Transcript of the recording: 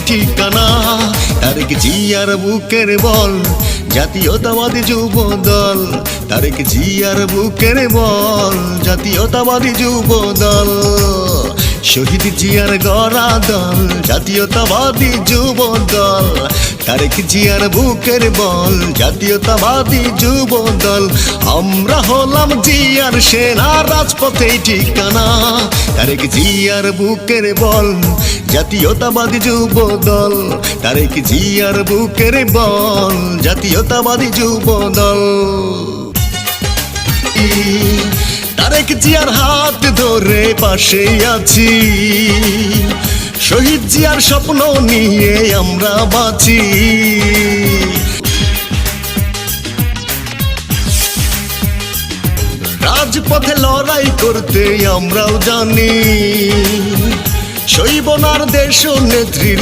ঠিকানা। তারেক জিয়ার বুকের বল জাতীয়তাবাদী যুব দল, তারেক জিয়ার বুকের বল জাতীয়তাবাদী যুব দল। শহীদ জিয়ার গড়া দল জাতীয়তাবাদী যুব দল, তারেক জিয়ার বুকের বল জাতীয়তাবাদী যুব দল। আমরা হলাম জিয়ার সেনা, রাজপথে ঠিকানা। তারেক জিয়ার বুকের বল জাতীয়তাবাদী যুব দল, তারেক জিয়ার বুকের বল জাতীয়তাবাদী যুব দল। তারেক জিয়ার হাত ধরে পাশে আছি, শহীদ জিয়ার স্বপ্ন নিয়ে আমরা বাঁচি। রাজপথে লড়াই করতে আমরাও জানি, সইব না দেশ নেত্রীর